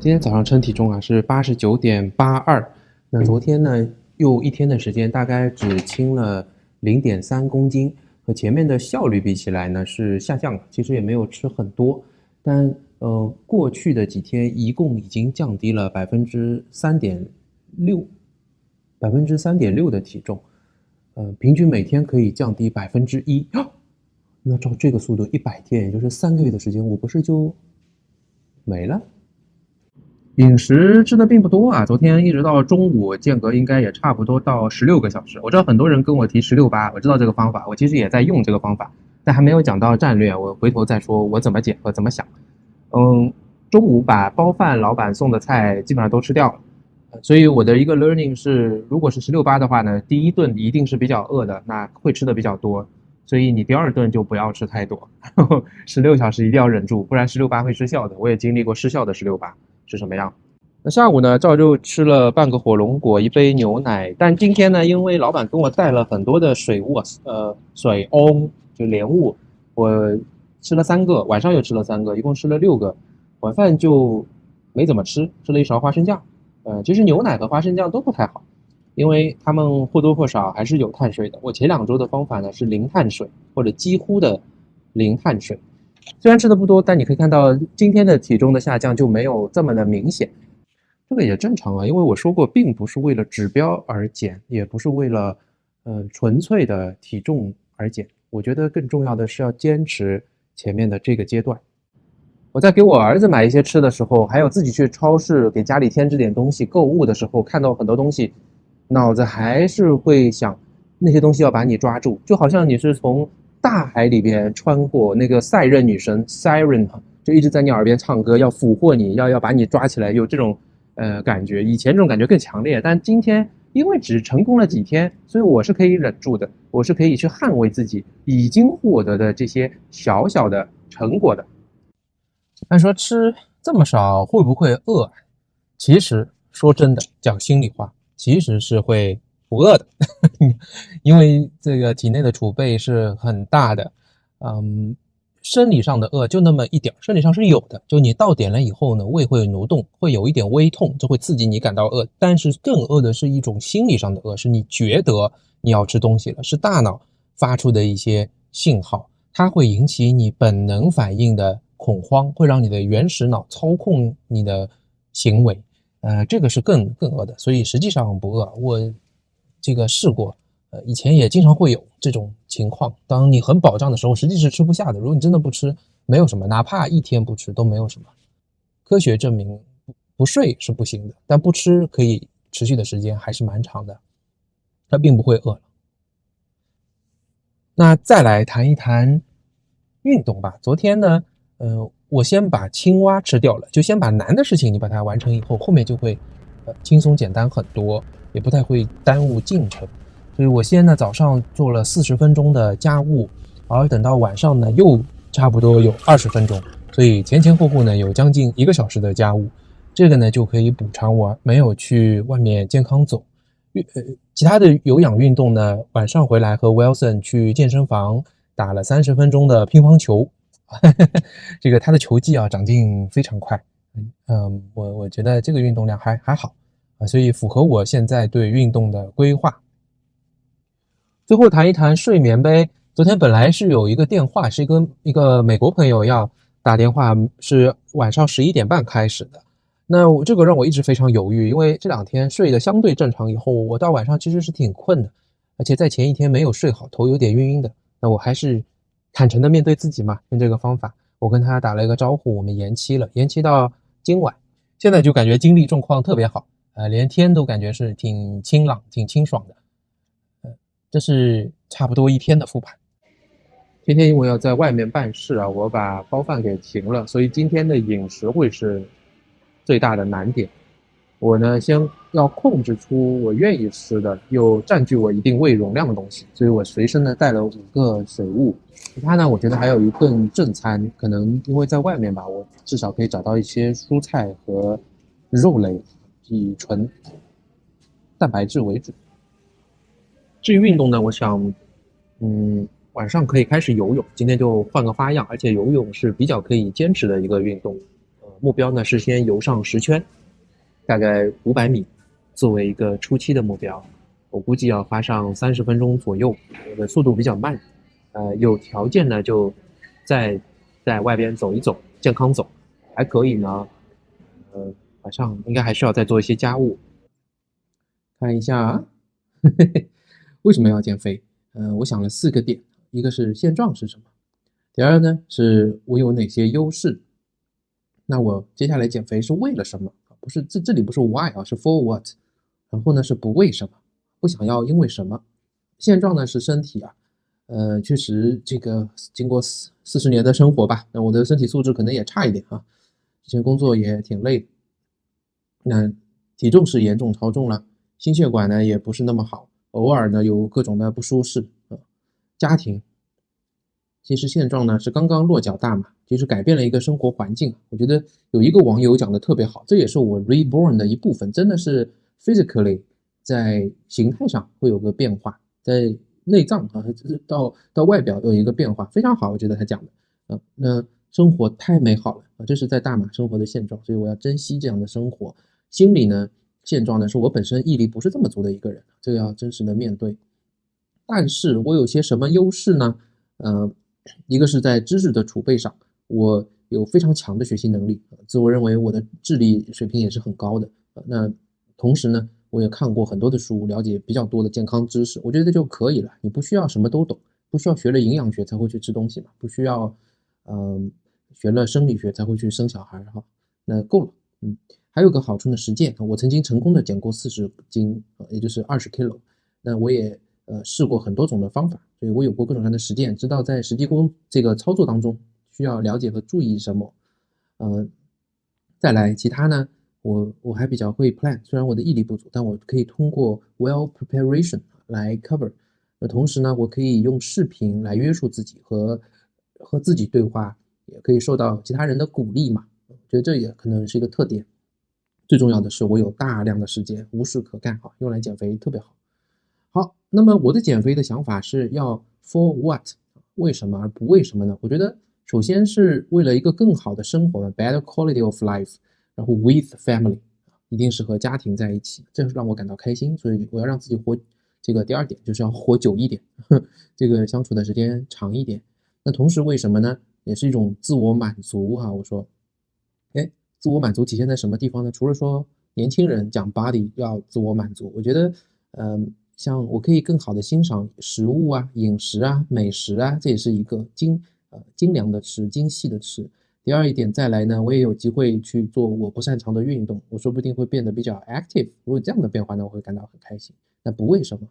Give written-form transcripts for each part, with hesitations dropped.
今天早上称体重啊是89.82，那昨天呢又一天的时间，大概只轻了0.3公斤，和前面的效率比起来呢是下降了。其实也没有吃很多，但过去的几天一共已经降低了3.6%，3.6%的体重，平均每天可以降低1%。那照这个速度，100天，也就是3个月的时间，我不是就没了？饮食吃的并不多啊，昨天一直到中午，间隔应该也差不多到16个小时。我知道很多人跟我提16-8，我知道这个方法，我其实也在用这个方法，但还没有讲到战略，我回头再说我怎么解和怎么想。中午把包饭老板送的菜基本上都吃掉了，所以我的一个 learning 是，如果是16-8的话呢，第一顿一定是比较饿的，那会吃的比较多，所以你第二顿就不要吃太多，16小时一定要忍住，不然16-8会失效的。我也经历过失效的16-8是什么样。那下午呢，照旧吃了半个火龙果，一杯牛奶。但今天呢，因为老板跟我带了很多的水雾，水翁就莲雾，我吃了3个，晚上又吃了3个，一共吃了6个。晚饭就没怎么吃，吃了一勺花生酱。其实牛奶和花生酱都不太好，因为它们或多或少还是有碳水的。我前2周的方法呢是零碳水，或者几乎的零碳水。虽然吃的不多，但你可以看到今天的体重的下降就没有这么的明显。这个也正常啊，因为我说过，并不是为了指标而减，也不是为了纯粹的体重而减。我觉得更重要的是要坚持前面的这个阶段。我在给我儿子买一些吃的时候，还有自己去超市给家里添置点东西购物的时候，看到很多东西，脑子还是会想那些东西要把你抓住，就好像你是从大海里边穿过，那个赛壬女神 Siren 就一直在你耳边唱歌，要俘获你，要把你抓起来，有这种感觉。以前这种感觉更强烈，但今天因为只成功了几天，所以我是可以忍住的，我是可以去捍卫自己已经获得的这些小小的成果的。按说吃这么少会不会饿？其实说真的，讲心里话，其实是会不饿的，因为这个体内的储备是很大的。生理上的饿就那么一点，生理上是有的，就你到点了以后呢，胃会蠕动，会有一点微痛，这会刺激你感到饿。但是更饿的是一种心理上的饿，是你觉得你要吃东西了，是大脑发出的一些信号，它会引起你本能反应的恐慌，会让你的原始脑操控你的行为，这个是更饿的。所以实际上不饿，我这个试过，以前也经常会有这种情况。当你很饱胀的时候，实际是吃不下的。如果你真的不吃，没有什么，哪怕1天不吃都没有什么。科学证明，不睡是不行的，但不吃可以持续的时间还是蛮长的，它并不会饿了。那再来谈一谈运动吧。昨天呢，我先把青蛙吃掉了，就先把难的事情你把它完成以后，后面就会轻松简单很多，也不太会耽误进程。所以我先呢早上做了40分钟的家务，而等到晚上呢又差不多有20分钟，所以前前后后呢有将近1个小时的家务。这个呢就可以补偿我没有去外面健康走。其他的有氧运动呢，晚上回来和 Wilson 去健身房打了30分钟的乒乓球，这个他的球技啊长进非常快。我觉得这个运动量还好啊，所以符合我现在对运动的规划。最后谈一谈睡眠呗。昨天本来是有一个电话，是一个美国朋友要打电话，是晚上11点半开始的。那这个让我一直非常犹豫，因为这2天睡得相对正常以后，我到晚上其实是挺困的，而且在前一天没有睡好，头有点晕晕的。那我还是坦诚的面对自己嘛，用这个方法，我跟他打了一个招呼，我们延期了，延期到今晚。现在就感觉精力状况特别好，连天都感觉是挺清朗、挺清爽的。这是差不多1天的复盘。今天因为要在外面办事啊，我把包饭给停了，所以今天的饮食会是最大的难点。我呢，先要控制出我愿意吃的，又占据我一定胃容量的东西，所以我随身呢带了5个水雾。其他呢，我觉得还有一顿正餐，可能因为在外面吧，我至少可以找到一些蔬菜和肉类，以纯蛋白质为主。至于运动呢，我想，晚上可以开始游泳，今天就换个花样，而且游泳是比较可以坚持的一个运动。目标呢是先游上10圈，大概500米，作为一个初期的目标。我估计要花上30分钟左右，我的速度比较慢。有条件呢就在外边走一走，健康走，还可以呢。晚上应该还需要再做一些家务。看一下啊，为什么要减肥？我想了4个点，一个是现状是什么，第二呢是我有哪些优势，那我接下来减肥是为了什么？不是这里不是 why 啊，是 for what，然后呢是不为什么，不想要因为什么。现状呢是身体啊，确实这个经过40年的生活吧，那我的身体素质可能也差一点啊，之前工作也挺累的，那体重是严重超重了，心血管呢也不是那么好，偶尔呢有各种的不舒适啊。家庭其实现状呢是刚刚落脚大嘛，就是改变了一个生活环境。我觉得有一个网友讲的特别好，这也是我 reborn 的一部分，真的是 physically 在形态上会有个变化，在内脏啊到外表有一个变化，非常好，我觉得他讲的那生活太美好了啊，这是在大马生活的现状，所以我要珍惜这样的生活。心理呢现状呢是我本身毅力不是这么足的一个人，这个要真实的面对。但是我有些什么优势呢？一个是在知识的储备上，我有非常强的学习能力，自我认为我的智力水平也是很高的。那同时呢，我也看过很多的书，了解比较多的健康知识，我觉得就可以了。你不需要什么都懂，不需要学了营养学才会去吃东西嘛，不需要，学了生理学才会去生小孩哈，那够了。还有个好处呢，实践，我曾经成功的减过40斤，也就是20kg。那我也试过很多种的方法，所以我有过各种各样的实践，知道在实际这个操作当中需要了解和注意什么。呃，再来其他呢，我还比较会 plan，虽然我的毅力不足，但我可以通过 well preparation 来 cover。同时呢，我可以用视频来约束自己和自己对话，也可以受到其他人的鼓励嘛。我觉得这也可能是一个特点。最重要的是，我有大量的时间无事可干，用来减肥特别好。好，那么我的减肥的想法是要 for what， 为什么而不为什么呢？我觉得首先是为了一个更好的生活 better quality of life， 然后 with family， 一定是和家庭在一起，这是让我感到开心，所以我要让自己活，这个第二点就是要活久一点，这个相处的时间长一点。那同时为什么呢？也是一种自我满足啊，我说，哎，自我满足体现在什么地方呢？除了说年轻人讲 body 要自我满足，我觉得，像我可以更好的欣赏食物啊、饮食啊、美食啊，这也是一个精良的吃、精细的吃。第二一点再来呢，我也有机会去做我不擅长的运动，我说不定会变得比较 active。如果这样的变化呢，我会感到很开心。那不为什么？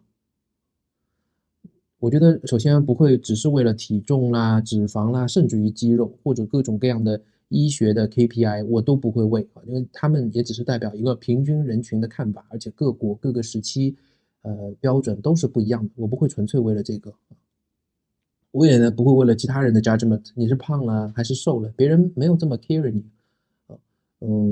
我觉得首先不会只是为了体重啦、脂肪啦，甚至于肌肉或者各种各样的医学的 KPI，我都不会为啊，因为他们也只是代表一个平均人群的看法，而且各国各个时期，标准都是不一样的。我不会纯粹为了这个，我也呢不会为了其他人的 judgment，你是胖了还是瘦了，别人没有这么 care 你，啊，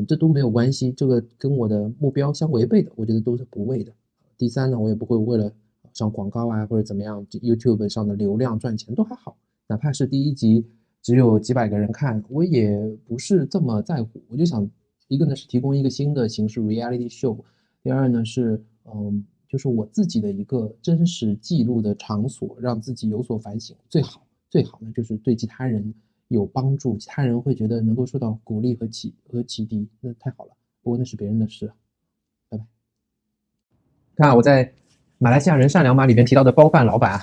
这都没有关系，这个跟我的目标相违背的，我觉得都是不为的。第三呢，我也不会为了上广告啊或者怎么样，YouTube 上的流量赚钱都还好，哪怕是第一集只有几百个人看，我也不是这么在乎。我就想，一个呢是提供一个新的形式 reality show，第二呢是就是我自己的一个真实记录的场所，让自己有所反省。最好呢就是对其他人有帮助，其他人会觉得能够受到鼓励和启迪，那太好了。不过那是别人的事，拜拜。看我在马来西亚人善良码里边提到的包饭老板啊，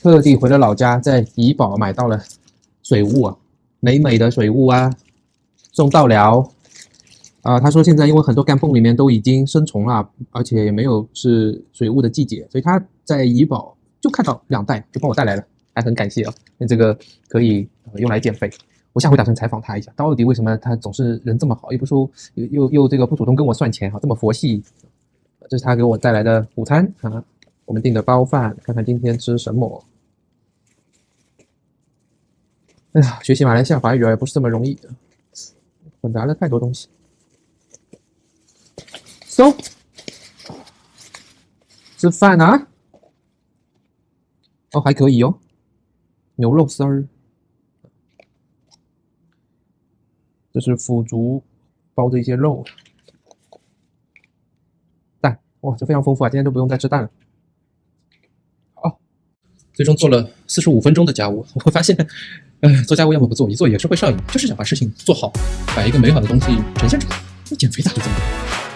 特地回了老家，在怡保买到了水雾啊，美美的水雾啊，送到了。他说现在因为很多干泵里面都已经生虫了，而且也没有是水雾的季节，所以他在怡保就看到2袋，就帮我带来了，还很感谢啊。那这个可以用来减肥。我下回打算采访他一下，到底为什么他总是人这么好，又不说又这个不主动跟我算钱哈，这么佛系。这是他给我带来的午餐啊，我们订的包饭，看看今天吃什么。哎呀，学习马来西亚华语也不是这么容易的，混杂了太多东西。So， 吃饭啊？哦，还可以哦，牛肉丝儿。这是腐竹包着一些肉，蛋，哇，这非常丰富啊！今天就不用再吃蛋了。好，最终做了45分钟的家务，我会发现，做家务要么不做，一做也是会上瘾，就是想把事情做好，把一个美好的东西呈现出来。你减肥咋就这么难？